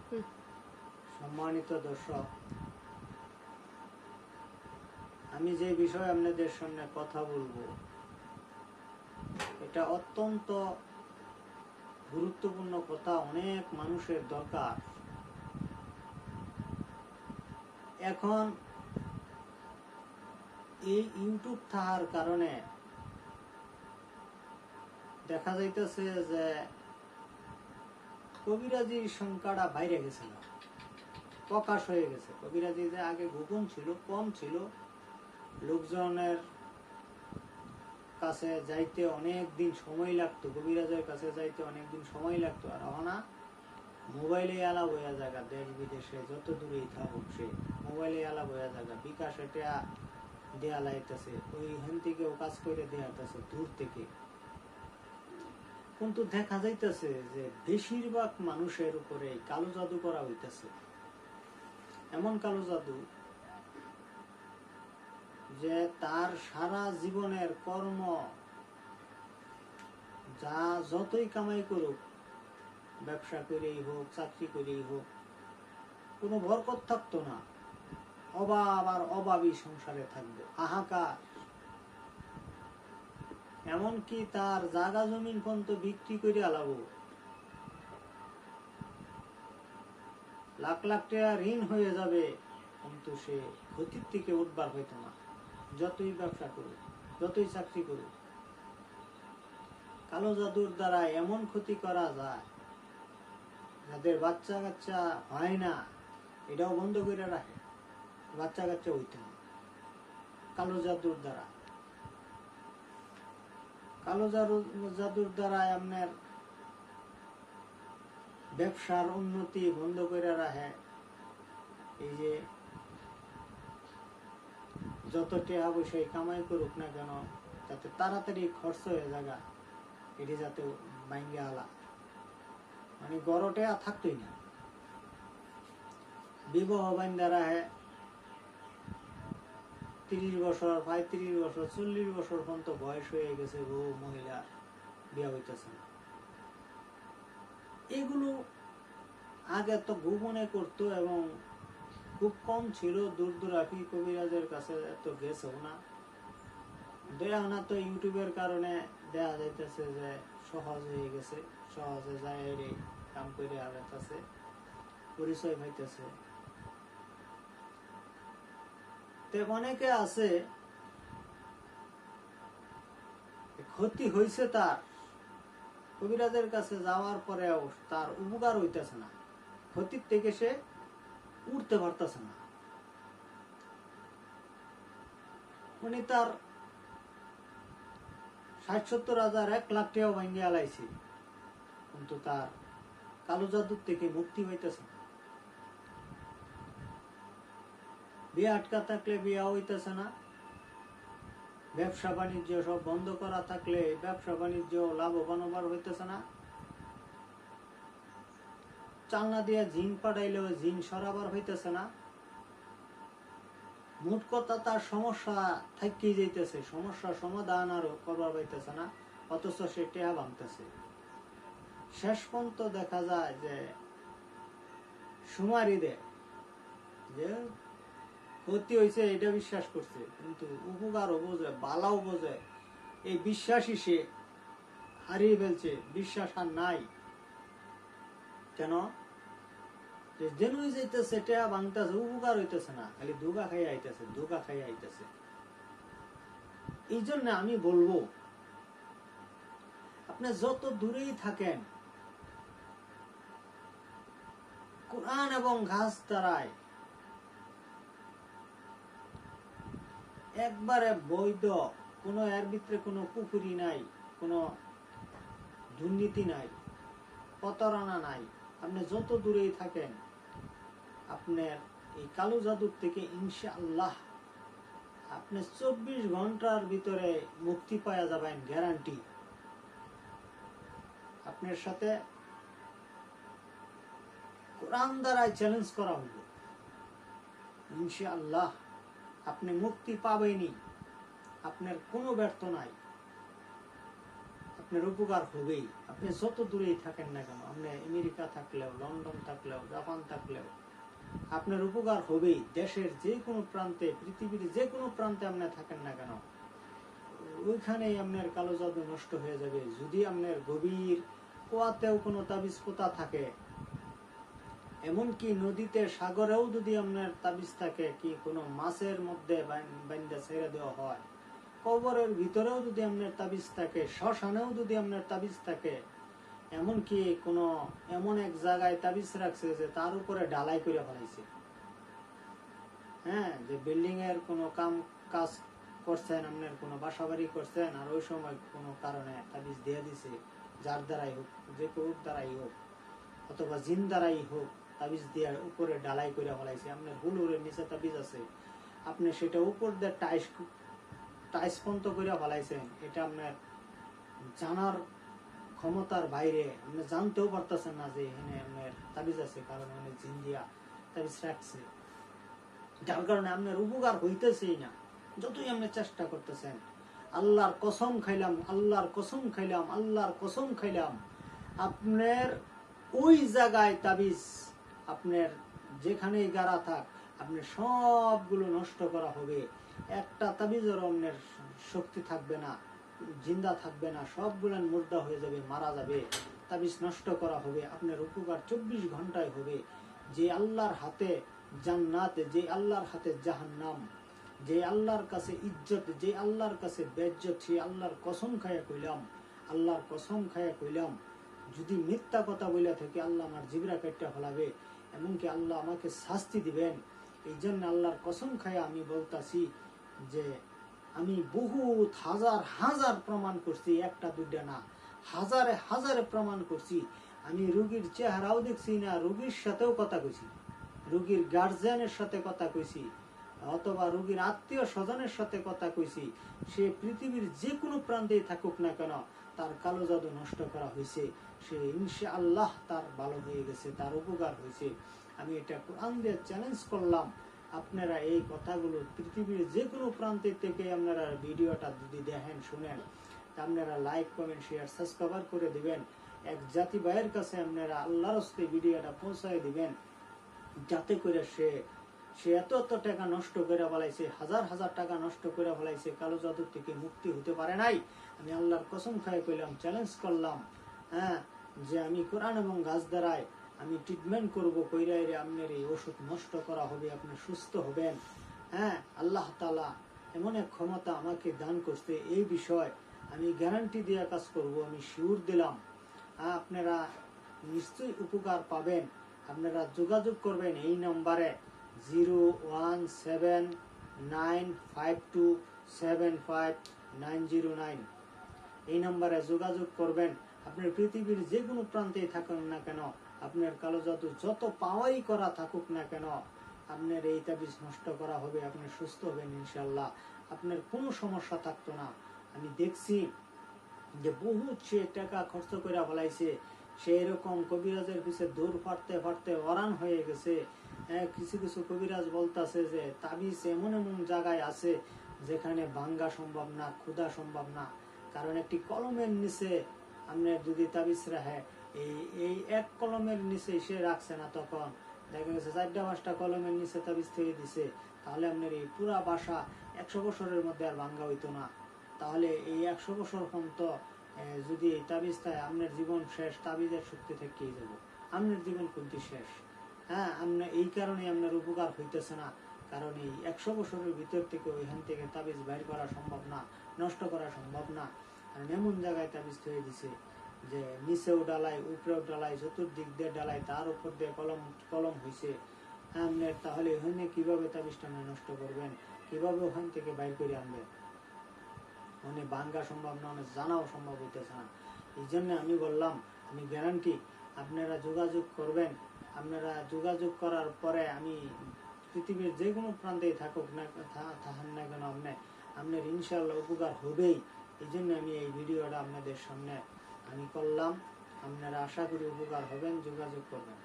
সম্মানিত দর্শক, আমি যে বিষয়ে আপনাদের সামনে কথা বলবো এটা অত্যন্ত গুরুত্বপূর্ণ কথা, অনেক মানুষের দরকার। এখন এই ইউটিউব থাকার কারণে দেখা যাইতেছে যে কবিরাজির সংখ্যাটা বাইরে গেছে না, প্রকাশ হয়ে গেছে। কবিরাজি যে আগে গোপন ছিল, কম ছিল, লোকজনের কাছে যাইতে অনেক দিন সময় লাগতো, কবিরাজের কাছে যাইতে অনেক দিন সময় লাগতো। আর না, মোবাইলে আলাপ হয়ে জায়গা, দেশ বিদেশে যত দূরেই থাকুক সে মোবাইলে আলাপ হয়ে জায়গা, বিকাশ এটা দেয়া লাইতেছে, ওইখান থেকেও কাজ করে দেয়াতেছে দূর থেকে। কিন্তু দেখা যাইতেছে যে বেশিরভাগ মানুষের উপরে কালো জাদু করা হইতেছে। এমন কালো জাদু যে তার সারা জীবনের কর্ম যা যতই কামাই করুক, ব্যবসা করেই হোক, চাকরি করেই হোক, কোনো বরকত থাকতো না। অভাব আর অভাবী সংসারে থাকবে, হাহাকার। এমনকি তার জায়গা জমিন পর্যন্ত বিক্রি করে আলাবো, লাখ লাখ টাকা ঋণ হয়ে যাবে, কিন্তু সে ক্ষতির থেকে উঠবার হইতো না। যতই ব্যবসা করুক, যতই চাকরি করুক, কালো জাদুর দ্বারা এমন ক্ষতি করা যায়, যাদের বাচ্চা কাচ্চা হয় না এটাও বন্ধ করে রাখে, বাচ্চা কাচ্চা হইতো না কালো জাদুর দ্বারা। কালো জাদুর দ্বারা আপনার ব্যবসার উন্নতি বন্ধ করে রাখে। এই যে যত টাকা পয়সা কামাই করুক না কেন, যাতে তাড়াতাড়ি খরচ হয়ে জায়গা, এটি যাতে ভাঙ্গে আলা, মানে গড়টে থাকতোই না। বিবাহ বান্ধা রাখে 30 বছর, 35 বছর, 40 বছর পর্যন্ত বয়স হয়ে গেছে, বহু মহিলা বিয়ে হইতেছে না। এগুলো আগে তো গোপনে করতো এবং খুব কম ছিল, দূর দূরাফি কবিরাজের কাছে তো গেছেও না। দেয়া না তো ইউটিউবের কারণে দেখা যাইতেছে যে সহজ হয়ে গেছে, সহজে যায় কাম করে আগাইতেছে, পরিচয় পাইতেছে। অনেকে আছে ক্ষতি হয়েছে তার, কবিরাজের কাছে যাওয়ার পরেও তার উপকার হইতেছে না, ক্ষতির থেকে সে উঠতে পারতেছে না। উনি তার 60-70,000, 1 লাখ টাকাও ভাঙ্গে আলাইছে, কিন্তু তার কালো জাদুর থেকে মুক্তি হইতেছে না। বিয়ে আটকা থাকলে বিয়ে হইতেছে না, ব্যবসা বাণিজ্য সব বন্ধ করা থাকলে ব্যবসা বাণিজ্য লাভবান হবার হইতেছে না। চালনা দিয়ে জিন পাঠাইলেও জিন সরাবার হইতেছে না। মোট কথা তার সমস্যা থাকি যাইতেছে, সমস্যা সমাধান আর করবার হইতেছে না, অথচ সে টেহা ভাঙতেছে। শেষ পর্যন্ত দেখা যায় যে সুমারি দেয় যে ক্ষতি হয়েছে এটা বিশ্বাস করছে, কিন্তু উপকারও বোঝে, বালাও বোঝে, এই বিশ্বাসই সে হারিয়ে ফেলছে, বিশ্বাস আর নাই। কেন? যেনই যাইতেছে টেহা ভাঙতেছে, উপকার হইতেছে না, খালি ধোঁকা খাইয়া আইতেছে, ধোঁকা খাইয়া আইতেছে। এই জন্য আমি বলবো, আপনি যত দূরেই থাকেন, কোরআন এবং ঘাস দ্বারায় একবারে বৈধ, কোনো এর ভিতরে কোনো পুকুরি নাই, কোনো দুর্নীতি নাই, প্রতারণা নাই। আপনি যত দূরেই থাকেন, আপনার এই কালো জাদুর থেকে ইনশাআল্লাহ আপনি 24 ঘন্টার ভিতরে মুক্তি পাওয়া যাবেন, গ্যারান্টি। আপনার সাথে কোরআন দ্বারাই চ্যালেঞ্জ করা হইল, ইনশাআল্লাহ আপনি মুক্তি পাবেনই, আপনার কোনো ব্যর্থ নাই। আপনার উপকার হবেই। আপনি যত দূরেই থাকেন না কেন, আপনি আমেরিকা থাকলেও, লন্ডন থাকলেও, জাপান থাকলেও আপনার উপকার হবেই। দেশের যে কোনো প্রান্তে, পৃথিবীর যে কোনো প্রান্তে আপনি থাকেন না কেন, ওইখানেই আপনার কালো জাদু নষ্ট হয়ে যাবে। যদি আপনার গভীর কুয়াতেও কোনো তাবিজ পোতা থাকে, এমনকি নদীতে, সাগরেও যদি আপনার তাবিজ থাকে, কি কোনো মাছের মধ্যে বান্ধা ছেড়ে দেওয়া হয়, কবরের ভিতরেও যদি আপনার তাবিজ থাকে, শ্মশানেও যদি আপনার তাবিজ থাকে, এমনকি কোনো এমন এক জায়গায় তাবিজ রাখছে যে তার উপরে ঢালাই করে ফেলাইছে, হ্যাঁ, যে বিল্ডিং এর কোনো কাজ করছেন, আপনার কোনো বাসা বাড়ি করছেন, আর ওই সময় কোনো কারণে তাবিজ দিয়ে দিছে, যার দ্বারাই হোক, যে কেউ দ্বারাই হোক, অথবা জিন দ্বারাই হোক, তাবিজ দিয়ে উপরে ঢালাই করে ফেলাইছে। আপনার হুলুরের নিচে তাবিজ আছে, আপনি সেটা উপর দিয়ে টাইস পন্ত করে ফেলাইছেন, এটা আপনার জানার ক্ষমতার বাইরে, আপনি জানতেও পারতেছেন না যে এখানে আপনার তাবিজ আছে, কারণ অনেক জিন দিয়া তাবিজ রাখছে, যার কারণে আপনার উপকার হইতেছেই না, যতই আপনি চেষ্টা করতেছেন। আল্লাহর কসম খাইলাম, আল্লাহর কসম খাইলাম, আল্লাহর কসম খাইলাম, আপনার ওই জায়গায় তাবিজ, আপনার যেখানেই গাড়া থাক, আপনার সবগুলো নষ্ট করা হবে। একটা তাবিজের আপনার শক্তি থাকবে না, জিন্দা থাকবে না, সবগুলো মুর্দা হয়ে যাবে, মারা যাবে। তাবিজ নষ্ট করা হবে, আপনার উপকার 24 ঘন্টায় হবে। যে আল্লাহর হাতে জান্নাত, যে আল্লাহর হাতে জাহান্নাম, যে আল্লাহর কাছে ইজ্জত, যে আল্লাহর কাছে বেজ্জত, সেই আল্লাহর কসম খায়া কইলাম, আল্লাহর কসম খায়া কইলাম, যদি মিথ্যা কথা বলে থাকে আল্লাহ আমার জিবরা কেটে ফেলাবে, এমনকি আল্লাহ আমাকে শাস্তি দিবেন। এই জন্য আল্লাহর কসম খায়া আমি বলতাছি যে আমি বহুত হাজার হাজার প্রমাণ করছি, একটা দুইটা না, হাজারে হাজারে প্রমাণ করছি। আমি রোগীর চেহারাও দেখছি না, রোগীর সাথেও কথা কইছি, রোগীর গার্জিয়ানের সাথে কথা কইছি, অথবা রোগীর আত্মীয় স্বজনের সাথে কথা কইছি। সে পৃথিবীর যে কোনো প্রান্তেই থাকুক না কেন, তার কালো জাদু নষ্ট করা হয়েছে, সে ইনশাআল্লাহ তার ভালো হয়ে গেছে, তার উপকার হয়েছে। আমি এটা কোরআন দিয়ে চ্যালেঞ্জ করলাম। আপনারা এই কথাগুলো পৃথিবীর যে কোনো প্রান্তের থেকে আপনারা ভিডিওটা যদি দেখেন, শুনেন, আপনারা লাইক, কমেন্ট, শেয়ার, সাবস্ক্রাইব করে দিবেন। এক জাতি ভাইয়ের কাছে আপনারা আল্লাহর রাস্তে ভিডিওটা পৌঁছায় দিবেন, যাতে করে সে এত টাকা নষ্ট করে ফেলাইছে, হাজার হাজার টাকা নষ্ট করে ফেলাইছে, কালো জাদুর থেকে মুক্তি হতে পারে নাই। আমি আল্লাহর কসম খাই কইলাম, চ্যালেঞ্জ করলাম, হ্যাঁ, যে আমি কোরআন এবং গাছ দ্বারায় আমি ট্রিটমেন্ট করবো, কইরাইরে আপনার এই ওষুধ নষ্ট করা হবে, আপনি সুস্থ হবেন। হ্যাঁ, আল্লাহ তাআলা এমন এক ক্ষমতা আমাকে দান করতে, এই বিষয় আমি গ্যারান্টি দিয়ে কাজ করব, আমি শিওর দিলাম। হ্যাঁ, আপনারা নিশ্চয়ই উপকার পাবেন। আপনারা যোগাযোগ করবেন এই নম্বরে 01795275909, এই নম্বরে যোগাযোগ করবেন। আপনার পৃথিবীর যে কোনো প্রান্তে থাকুন না কেন, আপনার কালো জাদু যত পাওয়াই করা থাকুক না কেন, আপনার এই তাবিজ নষ্ট করা হবে, আপনি সুস্থ হবেন ইনশাল্লাহ, আপনার কোনো সমস্যা থাকতো না। আমি দেখছি যে বহুত সে টাকা খরচ করে ফেলাইছে, সেই রকম কবিরাজের পিছে দৌড় ফাটতে ফাটতে অরান হয়ে গেছে। কিছু কিছু কবিরাজ বলতেছে যে তাবিজ এমন এমন জায়গায় আছে যেখানে ভাঙ্গা সম্ভব না, ক্ষুধা সম্ভব না, কারণ একটি কলমের নিচে আপনার যদি তাবিজ রাখে, এই এক কলমের নিচে সে রাখছে না, তখন দেখা গেছে 4-5টা কলমের নিচে তাবিজ থেকে দিছে, তাহলে আপনার এই পুরা বাসা 100 বছরের মধ্যে আর ভাঙ্গা হইতো না। তাহলে এই 100 বছর পর্যন্ত যদি তাবিজ থাকে, আপনার জীবন শেষ, তাবিজের শক্তি থেকেই যাব, আপনার জীবন কিন্তু শেষ। হ্যাঁ, আপনার এই কারণে আপনার উপকার হইতেছে না, কারণ এই 100 বছরের ভিতর থেকে ওইখান থেকে তাবিজ বাইর করা সম্ভব না, নষ্ট করা সম্ভব না, কারণ এমন জায়গায় তাবিজ তৈরি দিছে যে নিচেও ডালাই, উপরেও ডালাই, চতুর্দিক দিয়ে ডালাই, তার উপর দিয়ে কলম হয়েছে। আপনার তাহলে ওখানে কিভাবে তাবিজটা নষ্ট করবেন, কিভাবে ওখান থেকে বাইর করে আনবেন? মানে ভাঙ্গা সম্ভব না, মানে জানাও সম্ভব হইতেছে না। এই জন্য আমি বললাম, আমি গ্যারান্টি, আপনারা যোগাযোগ করবেন। আপনারা যোগাযোগ করার পরে আমি পৃথিবীর যে কোনো প্রান্তেই থাকুক না থাকেন না কেন, আপনার ইনশাআল্লাহ উপকার হবেই। এই জন্য আমি এই ভিডিওটা আপনাদের সামনে আমি করলাম। আপনারা আশা করি উপকার হবেন, যোগাযোগ করবেন।